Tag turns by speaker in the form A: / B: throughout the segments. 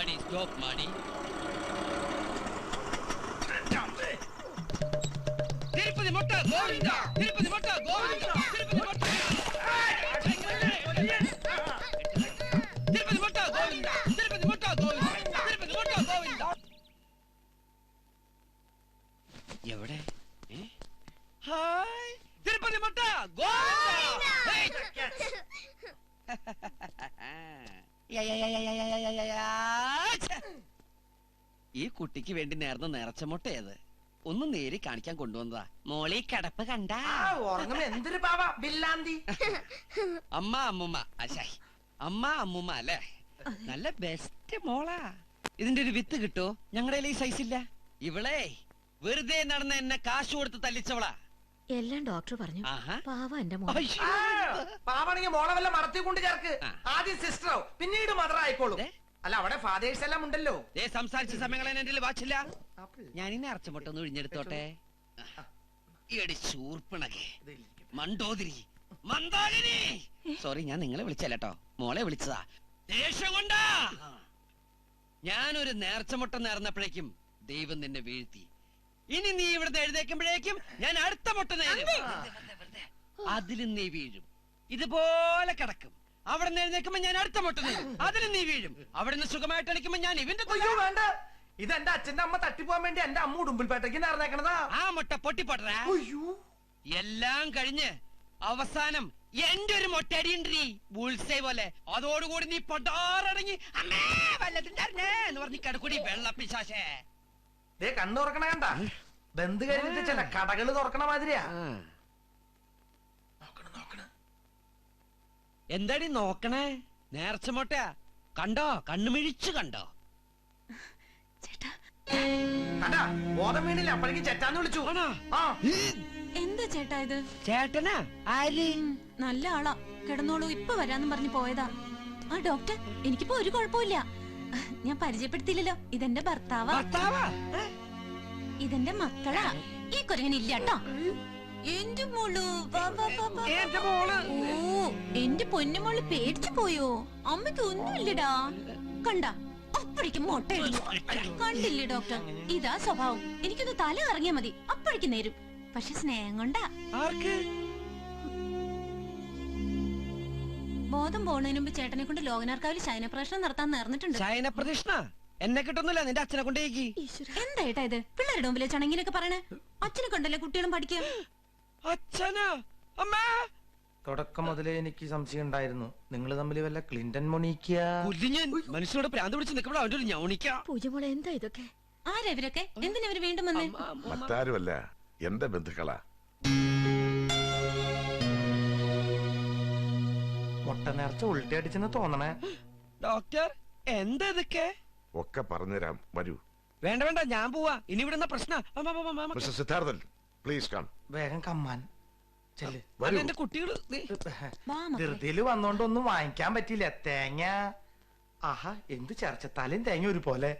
A: മാടി സ്റ്റോപ്പ് മാടി. തിരുപ്പതി മുട്ട ഗോവിന്ദ, തിരുപ്പതി മുട്ട ഗോവിന്ദ, തിരുപ്പതി മുട്ട, തിരുപ്പതി മുട്ട ഗോവിന്ദ, തിരുപ്പതി മുട്ട ഗോവിന്ദ, തിരുപ്പതി മുട്ട ഗോവിന്ദ. എവിടെ? ഹായ്, തിരുപ്പതി മുട്ട ഗോവിന്ദ. ഈ കുട്ടിക്ക് വേണ്ടി നേർന്ന നേർച്ച മുട്ട ഏത്? ഒന്ന് നേരി കാണിക്കാൻ കൊണ്ടുവന്നതാ. മോളി കിടപ്പ് കണ്ട
B: എന്തൊരു പാവ ബില്ലാന്തി.
A: അമ്മ അമ്മുമ്മ അശായി അമ്മ അമ്മുമ്മ അല്ലേ? നല്ല ബെസ്റ്റ് മോളാ. ഇതിന്റെ ഒരു വിത്ത് കിട്ടോ? ഞങ്ങളുടെ ഈ സൈസ് ഇല്ല. ഇവളെ വെറുതെ നടന്ന എന്നെ കാശ് കൊടുത്ത് തല്ലിച്ചവളാ.
C: എല്ലാം ഡോക്ടർ പറഞ്ഞു. പാവ എന്റെ
B: പാവാണെങ്കിൽ മോളെ വല്ല മറത്തി കൊണ്ട് ചേർക്ക്. ആദ്യം സിസ്റ്ററോ പിന്നീട് മദർ ആയിക്കോളും. അല്ല അവിടെ ഫാദേഴ്സ് എല്ലാം ഉണ്ടല്ലോ.
A: സംസാരിച്ച സമയങ്ങളെ എന്റെ വാച്ചില്ല. ഞാനിന്ന് അറച്ചമുട്ടൊന്ന് ഒഴിഞ്ഞെടുത്തോട്ടെ. മണ്ടോതിരി മന്ദാകിനി. സോറി, ഞാൻ നിങ്ങളെ വിളിച്ചല്ലോ, മോളെ വിളിച്ചതാ. ദേഷ്യം കൊണ്ടാ. ഞാനൊരു നേർച്ചമുട്ട നേർന്നപ്പോഴേക്കും ദൈവം നിന്നെ വീഴ്ത്തി. ഇനി നീ ഇവിടുന്ന് എഴുതേക്കുമ്പോഴേക്കും ഞാൻ അടുത്ത മുട്ട നേരും. അതിലും നീ വീഴും. ഇതുപോലെ കിടക്കും. അവിടെ നിന്ന് എഴുന്നേക്കുമ്പോ ഞാൻ അടുത്ത മുട്ട നേരും. അതിലും നീ വീഴും. അവിടെ നിന്ന് സുഖമായിട്ട് അടിക്കുമ്പോ ഞാൻ ഇവന്റെ
B: വേണ്ട. ഇത് എന്റെ അച്ഛന്റെ അമ്മ തട്ടിപ്പോവാൻ വേണ്ടി എന്റെ അമ്മ ഉടുമ്പിൽപേട്ടയ്ക്ക് നേർന്നേക്കണതാ.
A: ആ മുട്ട പൊട്ടിപ്പോട്ടേ. എല്ലാം കഴിഞ്ഞ് അവസാനം എന്റെ ഒരു മൊട്ടടിയുണ്ടീ ബുൾസൈ പോലെ. അതോടുകൂടി നീ പൊട്ടാറടങ്ങി അമ്മേ വല്ലതിന്റെ എന്ന് പറഞ്ഞ് കിടക്കൂടി വെള്ളപ്പിശാശേ.
B: കണ്ണു തുറക്കണ കണ്ട ബന്ധു കഴിഞ്ഞിട്ട് ചില കടകള് തുറക്കണ മാതിരിയാ.
A: എന്താടി നോക്കണേ? നേർച്ച മുട്ട കണ്ടോ? കണ്ണുമിഴിച്ചു കണ്ടോ?
B: കണ്ടാ ബോധം വീണില്ല. അപ്പോഴേക്കും ചേട്ടാന്ന് വിളിച്ചു.
C: എന്താ ചേട്ടാ ഇത്?
A: ചേട്ടനാ? ആര്?
C: നല്ല ആളാ. കിടന്നോളൂ, ഇപ്പൊ വരാന്നും പറഞ്ഞു പോയതാ. ആ ഡോക്ടർ, എനിക്കിപ്പോ ഒരു കുഴപ്പമില്ല. ഞാൻ പരിചയപ്പെടുത്തിയില്ലല്ലോ, ഇതെന്റെ ഭർത്താവാ. ഇതെന്റെ മക്കളാ. ഈ കുരങ്ങനില്ല കേട്ടോ. എന്റെ മോള്. ഓ, എന്റെ പൊന്നുമോള് പേടിച്ചു പോയോ? അമ്മയ്ക്ക് ഒന്നുമില്ലടാ. കണ്ട അപ്പോഴേക്കും മുട്ട കണ്ടില്ലേ ഡോക്ടർ? ഇതാ സ്വഭാവം. എനിക്കൊന്ന് തല ഇറങ്ങിയാ മതി, അപ്പോഴേക്കും നേരും. പക്ഷെ സ്നേഹം കൊണ്ടാ. ബോധം പോണതിന് മുമ്പ് ചേട്ടനെ കൊണ്ട് ലോകനാർക്കാവിൽ ശയനപ്രദർശനം നടത്താൻ നേർന്നിട്ടുണ്ട്.
A: ശയനപ്രദർശന എന്നെ കിട്ടുന്നില്ല, നിന്റെ അച്ഛനെ കൊണ്ടേക്ക്.
C: എന്താ ഏട്ടാ ഇത്? പിള്ളേരുടെ മുമ്പിലെ ചണങ്ങിനൊക്കെ പറയണേ. അച്ഛനെ കണ്ടല്ലേ കുട്ടികളും പഠിക്കുക.
A: അച്ഛനാ? അമ്മ
B: തുടക്കം മുതലേ എനിക്ക് സംശയം ഉണ്ടായിരുന്നു. നിങ്ങൾ തമ്മിൽ വല്ല ക്ലിന്റൺ മൊണീക്ക.
A: മനുഷ്യനോട് പ്രാന്ത് പിടിച്ച് നിൽക്കുമ്പോൾ അവന്റെ ഒരു ഞൗണിക്ക.
C: പൂജമോളെ എന്താ ഇതൊക്കെ? ആരാ ഇവരൊക്കെ? എന്തിനവര് വീണ്ടും വന്നേ?
D: മറ്റാരുമല്ല, എന്റെ ബന്ധുക്കളാ.
B: മുട്ട നേർച്ച ഉൾട്ടി അടിച്ചെന്ന് തോന്നണേ.
A: ഡോക്ടർ എന്താ ഇതൊക്കെ?
D: ഒക്കെ പറഞ്ഞുതരാം, വരൂ.
A: വേണ്ട വേണ്ട, ഞാൻ പോവാ. ഇനി ഇവിടുന്ന പ്രശ്നം.
D: Mister Siddharthan, please come.
B: വേഗം കമ്മാൻ.
A: എന്റെ കുട്ടികൾ
B: ധൃതിയില് വന്നോണ്ടൊന്നും വാങ്ങിക്കാൻ പറ്റില്ല. തേങ്ങ ആഹാ എന്ത് ചർച്ച. തലയും തേങ്ങ ഒരു പോലെ.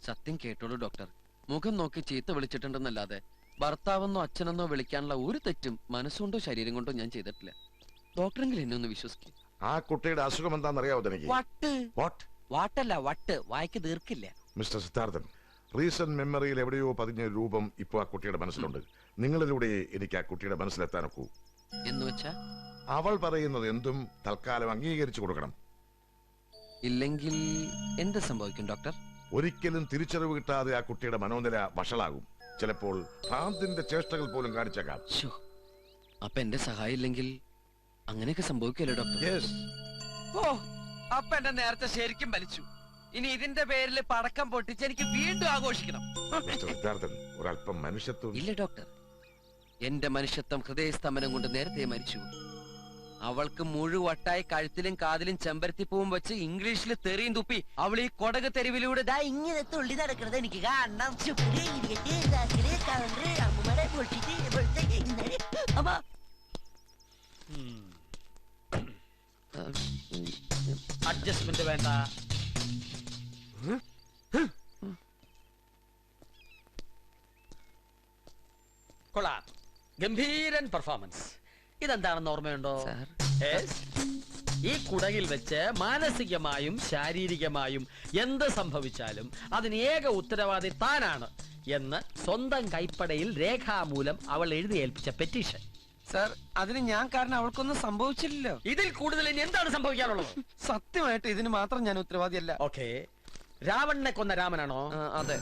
E: സത്യം കേട്ടോളൂ ഡോക്ടർ. മുഖം നോക്കി ചീത്ത വിളിച്ചിട്ടുണ്ടെന്നല്ലാതെ ഭർത്താവെന്നോ അച്ഛനെന്നോ വിളിക്കാനുള്ള ഒരു തെറ്റും മനസ്സുകൊണ്ടോ ശരീരം കൊണ്ടോ ഞാൻ ചെയ്തിട്ടില്ല. ഡോക്ടറെങ്കിലും എന്നെ ഒന്ന് വിശ്വസിക്കും.
D: ആ കുട്ടിയുടെ അസുഖം എന്താണെന്നറിയാവോ തനിക്ക്?
A: വാട്ടല്ല വട്ട്, വായിക്ക് തീർക്കില്ല.
D: മിസ്റ്റർ സിദ്ധാർത്ഥൻ, റീസെന്റ് മെമ്മറിയിൽ എവിടെയോ പതിഞ്ഞ രൂപം ഇപ്പൊ ആ കുട്ടിയുടെ മനസ്സിലുണ്ട്. നിങ്ങളിലൂടെ എനിക്ക് ആ കുട്ടിയുടെ മനസ്സിലെത്താനൊക്കൂ.
E: എന്ന് വെച്ചാ
D: അവൾ പറയുന്നത് എന്തും തൽക്കാലം അംഗീകരിച്ചു കൊടുക്കണം.
E: ഇല്ലെങ്കിൽ എന്ത് സംഭവിക്കും ഡോക്ടർ?
D: ഒരിക്കലും തിരിച്ചറിവ് കിട്ടാതെ ആ കുട്ടിയുടെ മനോനില വഷളാകും. ചിലപ്പോൾ ഭ്രാന്തിന്റെ ചേഷ്ടകൾ പോലും കാണിച്ചേക്കാം.
E: അപ്പൊ എന്റെ സഹായം ഇല്ലെങ്കിൽ അങ്ങനെയൊക്കെ സംഭവിക്കല്ലോ ഡോക്ടർ?
A: ഓ, അപ്പൊ എന്റെ നേരത്തെ ശരിക്കും വലിച്ചു. ഇനി ഇതിന്റെ പേരിൽ പടക്കം പൊട്ടിച്ച് എനിക്ക് വീണ്ടും ആഘോഷിക്കണം.
D: ഒരല്പം മനുഷ്യത്വം
E: ഇല്ല ഡോക്ടർ. എന്റെ മനുഷ്യത്വം ഹൃദയസ്തംഭനം കൊണ്ട് നേരത്തെ മരിച്ചു. അവൾക്ക് മുഴുവട്ടായി കഴുത്തിലും കാതിലും ചെമ്പരത്തിപ്പൂവും വെച്ച് ഇംഗ്ലീഷിൽ തെറിയും തുപ്പി അവൾ ഈ കൊടക് തെരുവിലൂടെ ഇങ്ങനെ തുള്ളി നടക്കുന്നത് എനിക്ക് കാണണം.
A: അഡ്ജസ്റ്റ്മെന്റ് വേണ്ട. കൊള്ളാം, ഗംഭീരൻ പെർഫോമൻസ്. ഇതെന്താണെന്ന് ഓർമ്മയുണ്ടോ?
F: ഈ കുടകിൽ വെച്ച് മാനസികമായും ശാരീരികമായും എന്ത് സംഭവിച്ചാലും അതിന് ഏക ഉത്തരവാദി താനാണ് എന്ന് സ്വന്തം കൈപ്പടയിൽ രേഖാമൂലം അവൾ എഴുതി ഏൽപ്പിച്ച പെറ്റീഷൻ.
E: സാർ, അതിന് ഞാൻ കാരണം അവൾക്കൊന്നും സംഭവിച്ചില്ലല്ലോ.
F: ഇതിൽ കൂടുതൽ ഇനി എന്താണ് സംഭവിക്കാനുള്ളത്?
E: സത്യമായിട്ട് ഇതിന് മാത്രം ഞാൻ ഉത്തരവാദിയല്ല.
F: ഓക്കെ, രാവണനെ കൊന്ന രാമനാണോ?
E: അതെ.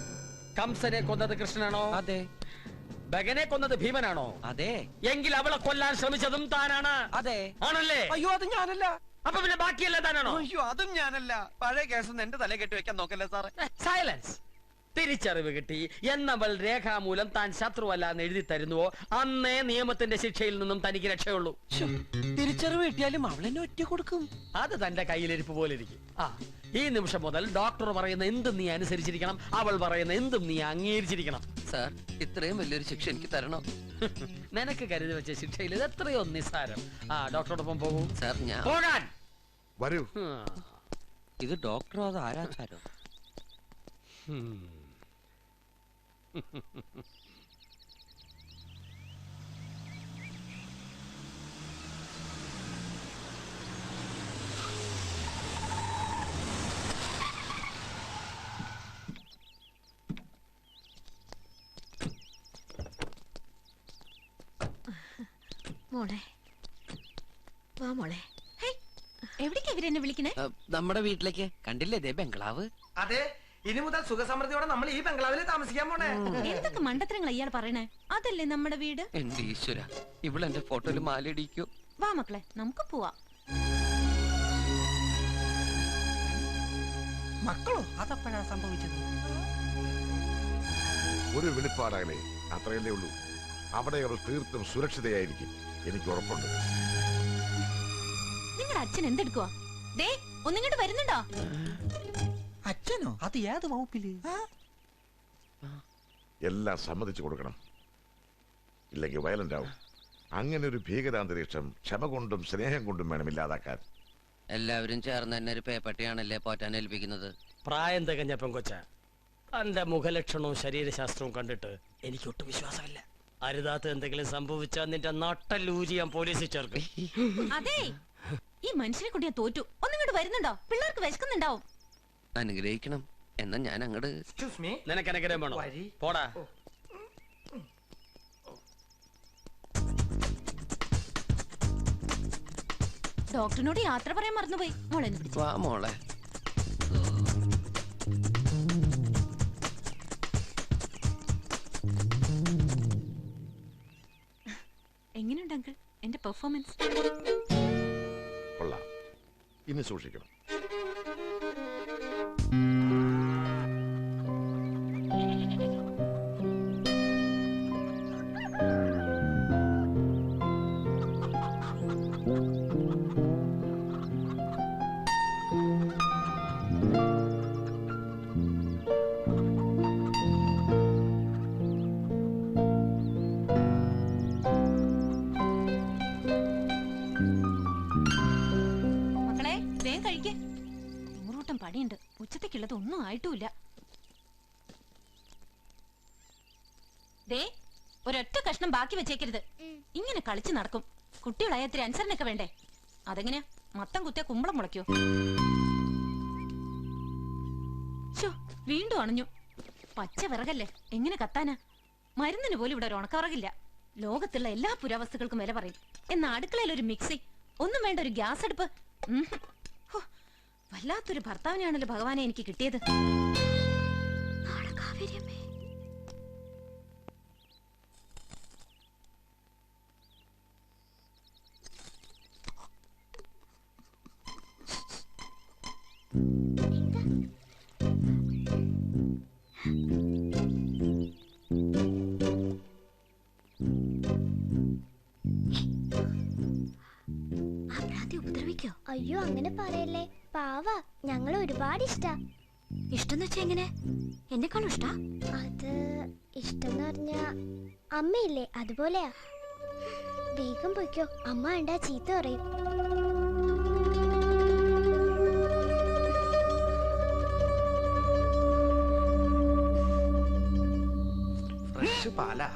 F: കംസനെ കൊന്നത് കൃഷ്ണനാണോ?
E: അതെ.
F: ഭഗനെ കൊന്നത് ഭീമനാണോ?
E: അതെ.
F: എങ്കിൽ അവളെ കൊല്ലാൻ ശ്രമിച്ചതും താനാണ്.
E: അതെ.
F: ആണല്ലേ?
E: അയ്യോ, അത് ഞാനല്ല.
F: അപ്പൊ പിന്നെ ബാക്കിയല്ല താനാണോ?
E: അയ്യോ, അതും ഞാനല്ല. പഴയ കേസൊന്നും എന്റെ തലേ കെട്ടി വെക്കാൻ നോക്കല്ലേ സാറേ.
F: സൈലൻസ്. തിരിച്ചറിവ് കിട്ടി എന്നവൾ രേഖാമൂലം താൻ ശത്രുവല്ല എന്ന് എഴുതി തരുന്നുവോ അന്നേ നിയമത്തിന്റെ ശിക്ഷയിൽ നിന്നും തനിക്ക് രക്ഷയുള്ളൂ.
E: തിരിച്ചറിവ് കിട്ടിയാലും അവളെന്നെ ഒറ്റ കൊടുക്കും.
F: അത് തന്റെ കയ്യിലിരിപ്പ് പോലെ ഇരിക്കും. ഈ നിമിഷം മുതൽ ഡോക്ടർ പറയുന്ന എന്തും നീ അനുസരിച്ചിരിക്കണം, അവൾ പറയുന്ന എന്തും നീ അംഗീകരിച്ചിരിക്കണം.
E: സാർ, ഇത്രയും വലിയൊരു ശിക്ഷ എനിക്ക് തരണം.
F: നിനക്ക് കരുതി വെച്ച ശിക്ഷയിൽ ഇത് എത്രയോ നിസ്സാരം. ഡോക്ടറോടൊപ്പം പോകൂ.
E: സാർ, ഞാൻ
F: പോകാൻ
D: വരൂ.
E: ഇത് ഡോക്ടറോ അത് ആരാച്ചാരോ?
C: മോളെ വാ മോളെ. എവിടേക്കാ ഇവരെന്നെ വിളിക്കണേ?
E: നമ്മുടെ വീട്ടിലേക്ക്. കണ്ടില്ലേ ദേ ബംഗ്ലാവ്?
B: അതെ, ഇനി മുതൽ സുഖസമൃദ്ധിയോടെ നമ്മൾ ഈ ബംഗ്ലാവിൽ താമസിക്കാൻ പോണേ.
C: എന്തൊക്കെ മണ്ടത്തരങ്ങൾ ഇയാൾ പറയണേ? അതല്ലേ നമ്മുടെ വീട്.
E: എന്റെ ഈശ്വര, ഇവളെന്റെ ഫോട്ടോയിൽ മാലയിടിക്കോ?
C: വാ മക്കളെ, നമുക്ക് പോവാം.
A: മക്കളോ? അതപ്പോഴാ സംഭവിച്ചത്.
D: ഒരു വെളിപ്പാടാകലേ, അത്രയല്ലേ ഉള്ളൂ. അവിടെ അവൾ തീർത്തും സുരക്ഷിതയായിരിക്കും, എനിക്ക് ഉറപ്പുണ്ട്.
C: നിങ്ങളുടെ അച്ഛൻ എന്തെടുക്കുവാ? ദേ, ഒന്നിങ്ങോട്ട് വരുന്നുണ്ടോ?
A: അച്ഛനോ? അത് ഏത് വകുപ്പില്?
D: എല്ലാം സമ്മതിച്ചു കൊടുക്കണം, ഇല്ലെങ്കിൽ വയലന്റ് ആവും. അങ്ങനെ ഒരു ഭീകരാന്തരീക്ഷം ക്ഷമ കൊണ്ടും സ്നേഹം കൊണ്ടും വേണം ഇല്ലാതാക്കാൻ.
E: എല്ലാവരും ചേർന്ന് എന്നെ ഒരു പേപ്പട്ടിയാണല്ലേ പോറ്റാൻ ഏൽപ്പിക്കുന്നത്.
F: പ്രായം തികഞ്ഞ പെങ്കൊച്ച, തന്റെ മുഖലക്ഷണവും ശരീരശാസ്ത്രവും കണ്ടിട്ട് എനിക്കൊട്ടും വിശ്വാസമില്ല. അരുതാത്ത എന്തെങ്കിലും സംഭവിച്ചാൽ നിന്റെ നട്ടല്ലൂരി ഞാൻ പോലീസിൽ ചേർക്കും.
C: അതെ, ഈ മനുഷ്യനെ കൊണ്ട് ഞാൻ തോറ്റു. ഒന്നിങ്ങോട്ട് വരുന്നുണ്ടോ? പിള്ളേർക്ക് വിശക്കുന്നുണ്ടാവും.
E: അനുഗ്രഹിക്കണം. എന്നാ ഞാൻ അങ്ങോട്ട്.
B: Excuse me.
F: നിനക്ക് അനുഗ്രഹം വേണോ?
B: വരി.
F: പോടാ.
C: ഡോക്ടറിനോട് യാത്ര പറയാൻ മറന്നുപോയി. മോളെ പിടിച്ചു.
E: വാ മോളെ.
C: എങ്ങനെയുണ്ട് അങ്കിൾ എന്റെ പെർഫോമൻസ്?
D: കൊള്ളാം, ഇനി സൂക്ഷിക്കണം.
C: മക്കളെ വേഗം കഴിക്കേ. നൂറൂട്ടം പണിയുണ്ട്. ഉച്ചത്തേക്കുള്ളത് ഒന്നും ആയിട്ടുമില്ല. ദേ, ഒരൊറ്റ കഷ്ണം ബാക്കി വെച്ചേക്കരുത്. ഇങ്ങനെ കളിച്ചു നടക്കും. കുട്ടികളായ ഇത്തിരി അനുസരണയൊക്കെ വേണ്ടേ? അതെങ്ങനെയാ മത്തം കുത്തിയ കുമ്പളം മുളയ്ക്കോ? വീണ്ടും അണഞ്ഞു. പച്ച വിറകല്ലേ, എങ്ങനെ കത്താനാ? മരുന്നിന് പോലും ഇവിടെ ഒരു ഉണക്കവിറകില്ല. ലോകത്തുള്ള എല്ലാ പുരാവസ്തുക്കൾക്കും വില പറയും. എന്നാ അടുക്കളയിൽ ഒരു മിക്സി, ഒന്നും വേണ്ട ഒരു ഗ്യാസ് അടുപ്പ്. വല്ലാത്തൊരു ഭർത്താവിനെയാണല്ലോ ഭഗവാനെ എനിക്ക് കിട്ടിയത്. ഉപദ്രവിക്കോ?
G: അയ്യോ, അങ്ങനെ പറയല്ലേ. പാവ, ഞങ്ങൾ ഒരുപാട് ഇഷ്ടാ.
C: ഇഷ്ടം വെച്ചാ എങ്ങനെ? എന്നെക്കാളും ഇഷ്ടാ?
G: അത് ഇഷ്ടം പറഞ്ഞ അമ്മയില്ലേ, അതുപോലെയാ. വേഗം പൊയ്ക്കോ, അമ്മ കണ്ടാ ചീത്ത പറയും.
B: ഫ്രഷ് പാലാ.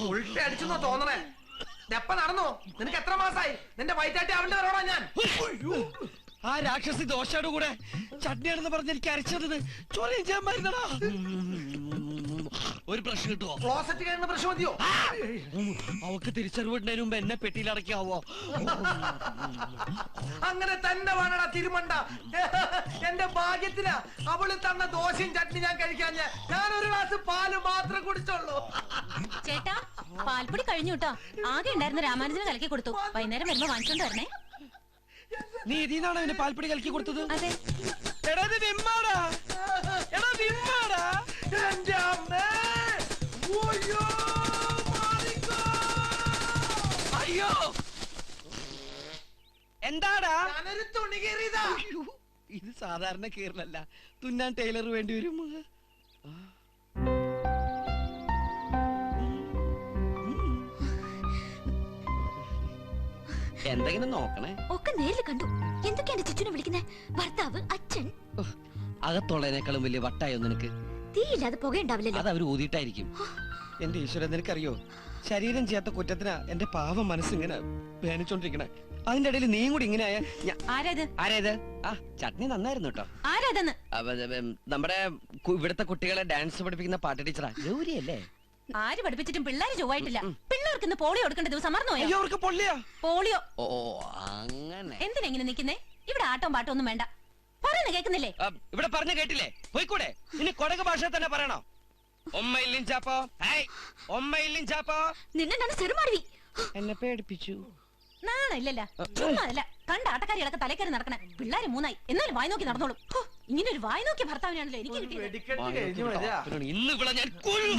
B: ഉൾട്ട എപ്പ നടന്നു? നിനക്ക് എത്ര മാസായി? നിന്റെ വയറ്റാട്ടി അവളുടെ വരോടാ ഞാൻ.
A: ആ രാക്ഷസി ദോശയുടെ കൂടെ ചട്നിയാണെന്ന് പറഞ്ഞ് എനിക്ക് അരച്ചത് ചോരയും ചെയ്യാൻ മരുന്നടാ. ഒരു പ്രശ്നം കിട്ടുവോ?
B: ക്ലോസറ്റ് കഴിയുന്ന പ്രശ്നം മതിയോ?
A: അവക്ക് തിരിച്ചറിവിടുന്നതിന് മുമ്പ് എന്നെ പെട്ടിയിൽ അടക്കാവോ?
B: അങ്ങനെ തന്നെ വേണടാ തിരുമണ്ട. എന്റെ ഭാഗ്യത്തിനാ അവള് തന്ന ദോശയും ചട്നി ഞാൻ കഴിക്കാൻ. ഞാൻ ഒരു ഗ്ലാസ് പാല് മാത്രം കുടിച്ചോളൂ.
C: ചേട്ടാ പാൽപ്പൊടി കഴിഞ്ഞു കേട്ടോ. ആകെ ഉണ്ടായിരുന്ന രാമാനുജന് കലക്കി കൊടുത്തു. വൈകുന്നേരം വരുമ്പോ വാങ്ങിച്ചോണ്ട് വരണേ.
A: നീ ഇതിന്നാണോ അവന് പാൽപ്പൊടി കലക്കി കൊടുത്തത്?
C: അതെ.
A: എടാ ഇത് വിമ്മാടാ. എടാ വിമ്മാടാ.
B: എന്റെ അമ്മേ. ഓയ്യോ, മാറിക്കോ.
A: അയ്യോ എന്താടാ?
B: ഞാനൊരു തുണി കീറിയതാ.
A: അയ്യോ, ഇത് സാധാരണ കീറലല്ല, തുന്നാൻ ടൈലർ വേണ്ടി വരും. എന്തെങ്കിലും നോക്കണേ.
C: ഒക്കെ നേരിൽ കണ്ടു. എന്തൊക്കെയാണ് ചുറ്റിനെ വിളിക്കുന്നേ? ഭർത്താവ്, അച്ഛൻ.
A: അകത്തുള്ളതിനേക്കാളും വലിയ വട്ടായോ നിനക്ക്?
C: തീയില്ലാതെ പുകയുണ്ടാവില്ലല്ലോ.
A: അത് അവര് ഊതിയിട്ടായിരിക്കും. എന്റെ ഈശ്വരൻ, നിനക്കറിയോ, ശരീരം ചെയ്യാത്ത കുറ്റത്തിനാ എന്റെ പാവം മനസ്സിങ്ങനെ വേനിച്ചോണ്ടിരിക്കണേ. അതിന്റെ ഇടയിൽ നീ കൂടി ഇങ്ങനെ ആയ. ആരേത്? ആ ചട്നി നന്നായിരുന്നു കേട്ടോ.
C: ആരാതെന്ന്?
A: നമ്മുടെ ഇവിടുത്തെ കുട്ടികളെ ഡാൻസ് പഠിപ്പിക്കുന്ന പാട്ട് ടീച്ചറാ, ഗൗരി അല്ലേ?
C: ആര് പഠിപ്പിച്ചിട്ടും പിള്ളേര് ചൊവ്വായിട്ടില്ല. പിള്ളേർക്ക് ഇന്ന് പോളിയോ കൊടുക്കേണ്ട ദിവസം മറന്നുപോയോ?
A: അയ്യോ, അവർക്ക് പൊള്ളിയാ
C: പോളിയോ.
A: ഓ അങ്ങനെ.
C: എന്തിനെങ്ങനെ നിക്കുന്നേ? ഇവിടെ ആട്ടവും പാട്ടവും ഒന്നും വേണ്ട. പറയുന്ന കേൾക്കുന്നില്ലേ?
A: ഇവിടെ പറഞ്ഞു കേട്ടില്ലേ? പോയിക്കൂടെ? ഇനി കൊടക് ഭാഷ തന്നെ പറയണോ? ഒമ്മയില്ലും ചാപ്പോ, ഒമ്മയില്ലും ചാപ്പോ.
C: നിന്നെ ഞാൻ ചെറുമാടി.
A: എന്നെ പേടിപ്പിച്ചു.
C: നാണമില്ലല്ല. ചുമ്മാ അല്ല, കണ്ട ആട്ടക്കാരികളൊക്കെ തലക്കറി നടക്കണേ. പിള്ളേര് മൂന്നായി, എന്നാലും വായി നോക്കി നടന്നോളും. ഇങ്ങനെ ഒരു വായി നോക്കിയ ഭർത്താവിനാണല്ലോ എനിക്ക് കിട്ടിയത്.
B: വെടിക്കെട്ട് കഴിഞ്ഞു വരാ.
A: ഇന്ന് ഇവിടെ ഞാൻ കൊല്ലും.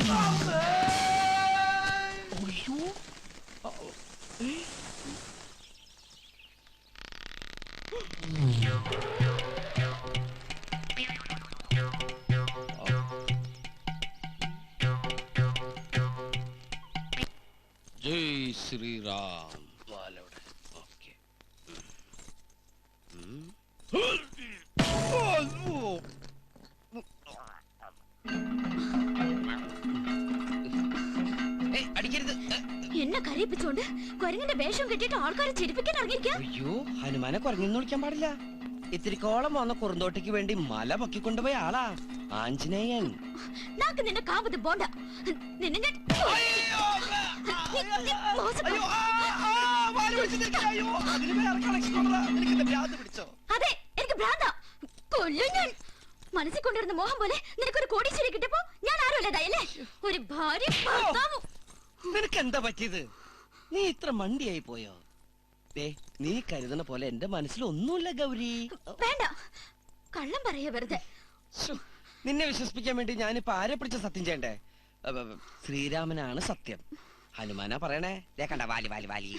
A: ജയ് ശ്രീറാം. ഓക്കെ. അടിക്കരുത്.
C: എന്നെ കരയിപ്പിച്ചോണ്ട് കുരങ്ങിന്റെ വേഷം കെട്ടിട്ട് ആൾക്കാരെ ചിരിപ്പിക്കാൻ ഇറങ്ങിയിരിക്കാ.
A: അയ്യോ, ഹനുമാനെ കുരങ്ങെന്ന് വിളിക്കാൻ പാടില്ല. ഇത്തിരിക്കോളം വന്ന കുറുന്തോട്ടിക്ക് വേണ്ടി മല പൊക്കിക്കൊണ്ടുപോയ ആളാ ആഞ്ജനേയൻ.
C: നാക്ക് നിന്റെ കാവത് പോണ്ട. നിന്നെ ഞാൻ അതെ, എനിക്ക് ഭ്രാന്താ. കൊല്ലും ഞാൻ. മനസ്സിൽ കൊണ്ടിരുന്ന മോഹം പോലെ നിനക്കൊരു കോടീശ്വരി കിട്ടിയപ്പോ ഞാൻ ആരുമല്ലതായല്ലേ? ഒരു ഭാര്യ ഭർത്താവും.
A: നിനക്ക് എന്താ പറ്റിയത്? നീ ഇത്ര മണ്ടിയായി പോയോ? നീ കരുതണ പോലെ എന്റെ മനസ്സിൽ ഒന്നുമില്ല ഗൗരി.
C: വേണ്ട, കള്ളം പറയാ വെറുതെ.
A: നിന്നെ വിശ്വസിപ്പിക്കാൻ വേണ്ടി ഞാനിപ്പോ ആരെ പിടിച്ച സത്യം ചെയ്യണ്ടേ? ശ്രീരാമനാണ് സത്യം. ഹനുമാനാ പറയണേ. കണ്ട വാലി വാലി വാലി.